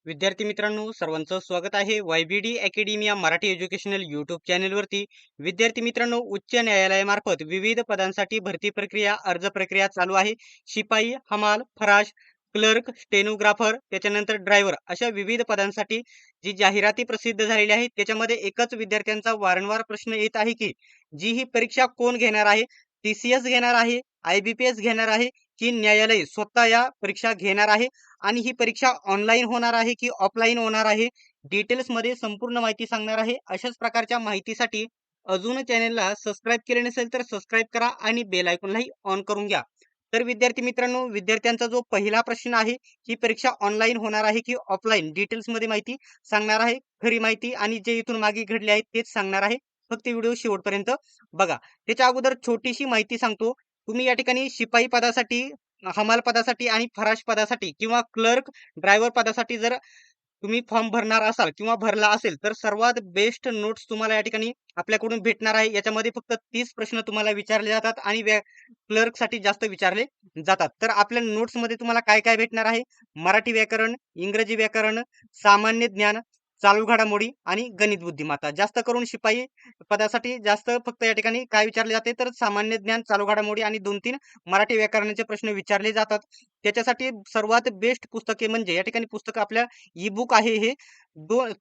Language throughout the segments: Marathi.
विद्यार्थी मित्रांनो, सर्वांचं स्वागत आहे YBD अकॅडमिया मराठी एज्युकेशनल यूट्यूब चॅनलवरती. विद्यार्थी मित्रांनो, उच्च न्यायालयामार्फत विविध पदांसाठी भरती प्रक्रिया, अर्ज प्रक्रिया चालू आहे. शिपाई, हमाल, फराश, क्लर्क, स्टेनोग्राफर, त्याच्यानंतर ड्रायव्हर अशा विविध पदांसाठी जी जाहिराती प्रसिद्ध झालेल्या आहेत, त्याच्यामध्ये एकच विद्यार्थ्यांचा वारंवार प्रश्न येत आहे की जी ही परीक्षा कोण घेणार आहे? TCS घेणार आहे, IBPS घेणार आहे की न्यायालय स्वतः या परीक्षा घेणार आहे? आणि ही परीक्षा ऑनलाईन होणार आहे की ऑफलाईन होणार आहे, डिटेल्समध्ये संपूर्ण माहिती सांगणार आहे. अशाच प्रकारच्या माहितीसाठी अजून चॅनलला सबस्क्राईब केले नसेल तर सबस्क्राईब करा आणि बेल आयकॉनलाही ऑन करून घ्या. तर विद्यार्थी मित्रांनो, विद्यार्थ्यांचा जो पहिला प्रश्न आहे, ही परीक्षा ऑनलाईन होणार आहे की ऑफलाईन, डिटेल्समध्ये माहिती सांगणार आहे. खरी माहिती आणि जे इथून मागे घडले आहे तेच सांगणार आहे. फक्त व्हिडिओ शेवटपर्यंत बघा. त्याच्या अगोदर छोटीशी माहिती सांगतो. तुम्ही या ठिकाणी शिपाई पदासाठी, हमाल पदासाठी आणि फराश पदासाठी किंवा क्लर्क, ड्रायव्हर पदासाठी जर तुम्ही फॉर्म भरणार असाल किंवा भरला असेल, तर सर्वात बेस्ट नोट्स तुम्हाला या ठिकाणी आपल्याकडून भेटणार आहे. याच्यामध्ये फक्त 30 प्रश्न तुम्हाला विचारले जातात आणि क्लर्कसाठी जास्त विचारले जातात. तर आपल्या नोट्समध्ये तुम्हाला काय-काय भेटणार आहे? मराठी व्याकरण, इंग्रजी व्याकरण, सामान्य ज्ञान, चालू घडामोडी आणि गणित बुद्धिमत्ता. जास्त करून शिपाई पदासाठी जास्त फक्त या ठिकाणी काय विचारले जाते, तर सामान्य ज्ञान, चालू घडामोडी आणि 2-3 मराठी व्याकरणाचे प्रश्न विचारले जातात. त्याच्यासाठी सर्वात बेस्ट पुस्तके म्हणजे या ठिकाणी पुस्तकं आपल्या ई-बुक आहे हे.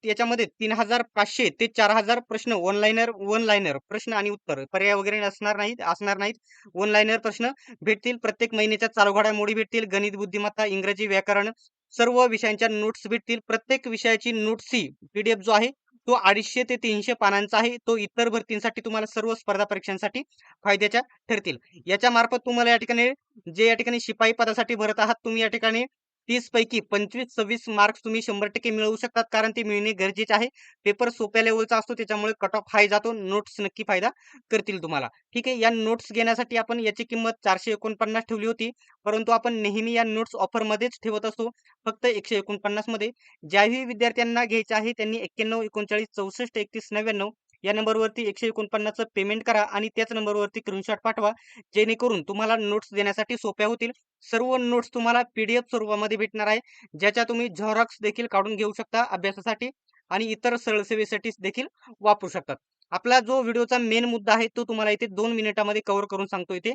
याच्यामध्ये 3500 ते 4000 प्रश्न वन लाइनर प्रश्न आणि उत्तर पर्याय वगैरे असणार नाहीत. वन लाइनर प्रश्न भेटतील. प्रत्येक महिन्याच्या चालू घडामोडी भेटतील. गणित बुद्धिमत्ता, इंग्रजी व्याकरण सर्व विषयांच्या नोट्स भेटतील. प्रत्येक विषयाची नोट्सची PDF जो आहे तो 250 ते 300 पानांचा आहे. तो इतर भरतींसाठी तुम्हाला सर्व स्पर्धा परीक्षांसाठी फायद्याच्या ठरतील. याच्या मार्फत तुम्हाला या ठिकाणी जे या ठिकाणी शिपाई पदासाठी भरत आहात, तुम्ही या ठिकाणी 30 पैकी 25-26 मार्क्स तुम्ही 100% मिळवू शकतात, कारण ते मिळणे गरजेचे आहे. पेपर सोप्या लेवलचा असतो, त्याच्यामुळे कट ऑफ हाय जातो. नोट्स नक्की फायदा करतील तुम्हाला. ठीक आहे. या नोट्स घेण्यासाठी आपण याची किंमत 449 ठेवली होती, परंतु आपण नेहमी या नोट्स ऑफरमध्येच ठेवत असतो, फक्त 149 मध्ये. ज्याही विद्यार्थ्यांना घ्यायचे आहे त्यांनी 91 39 64 31 99 या नंबरवरती 149 चं पेमेंट करा आणि त्याच नंबरवरती स्क्रीनशॉट पाठवा, जेणेकरून तुम्हाला नोट्स देण्यासाठी सोप्या होतील. सर्व नोट्स तुम्हाला PDF स्वरूपामध्ये भेटणार आहे, ज्याच्या तुम्ही झेरॉक्स देखील काढून घेऊ शकता अभ्यासासाठी आणि इतर सरळ सेवेसाठी देखील वापरू शकतात. आपला जो व्हिडिओचा मेन मुद्दा आहे तो तुम्हाला इथे 2 मिनिटामध्ये कव्हर करून सांगतो इथे.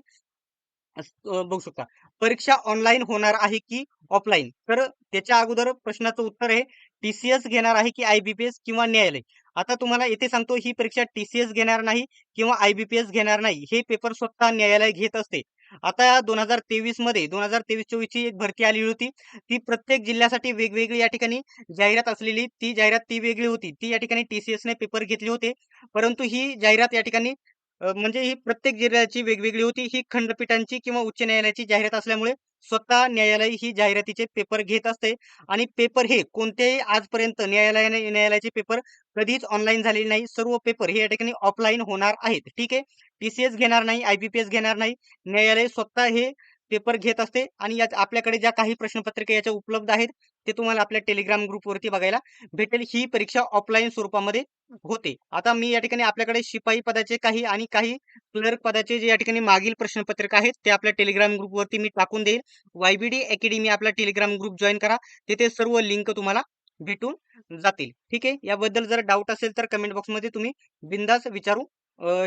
बघू शकता. परीक्षा ऑनलाईन होणार आहे की ऑफलाईन? तर त्याच्या अगोदर प्रश्नाचं उत्तर आहे, TCS घेणार आहे की IBPS किंवा न्यायालय? आता तुम्हाला येथे सांगतो, ही परीक्षा TCS घेणार नाही किंवा IBPS घेणार नाही. हे पेपर स्वतः न्यायालय घेत असते. आता 2023 मध्ये 2023-24 ची एक भरती आली होती. ती प्रत्येक जिल्ह्यासाठी वेगवेगळी या ठिकाणी जाहिरात असलेली. ती जाहिरात वेगळी होती. ती या ठिकाणी TCS ने पेपर घेतले होते. परंतु ही जाहिरात या ठिकाणी म्हणजे ही प्रत्येक जिल्ह्याची वेगवेगळी होती. ही खंडपीठांची किंवा उच्च न्यायालयाची जाहिरात असल्यामुळे स्वतः न्यायालय ही जाहिरातीचे पेपर घेत असते आणि पेपर हे कोणत्याही आजपर्यंत न्यायालयाचे पेपर कधीच ऑनलाईन झालेले नाही. सर्व पेपर हे या ठिकाणी ऑफलाईन होणार आहेत. ठीक आहे. TCS घेणार नाही, IBPS घेणार नाही. न्यायालय स्वतः हे पेपर घेत असते आणि यात आपल्याकडे ज्या काही प्रश्नपत्रिका याच्या उपलब्ध आहेत, ते तुम्हाला आपल्या टेलिग्राम ग्रुपवरती बघायला भेटेल. ही परीक्षा ऑफलाईन स्वरूपामध्ये होते. आता मी या ठिकाणी आपल्याकडे शिपाई पदाचे काही आणि काही क्लर्क पदाचे जे या ठिकाणी मागील प्रश्नपत्रिका आहेत, ते आपल्या टेलिग्राम ग्रुपवरती मी टाकून देईल. YBD अकॅडमी आपला टेलिग्राम ग्रुप जॉइन करा. तिथे सर्व लिंक तुम्हाला भेटून जातील. ठीक आहे. याबद्दल जर डाऊट असेल तर कमेंट बॉक्समध्ये तुम्ही बिनधास्त विचारू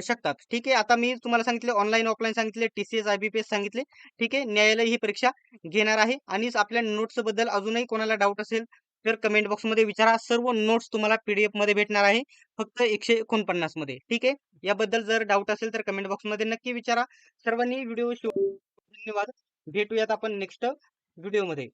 शकतात. ठीक आहे. आता मी तुम्हाला सांगितले ऑनलाईन, ऑफलाईन सांगितले, TCS, IBPS सांगितले. ठीक आहे. न्यायालय ही परीक्षा घेणार आहे आणि आपल्या नोट्स बद्दल अजूनही कोणाला डाऊट असेल तर कमेंट बॉक्समध्ये विचारा. सर्व नोट्स तुम्हाला PDF मध्ये भेटणार आहे, फक्त 149 मध्ये. ठीक आहे. याबद्दल जर डाऊट असेल तर कमेंट बॉक्समध्ये नक्की विचारा. सर्वांनी व्हिडिओ धन्यवाद. भेटूयात आपण नेक्स्ट व्हिडिओमध्ये.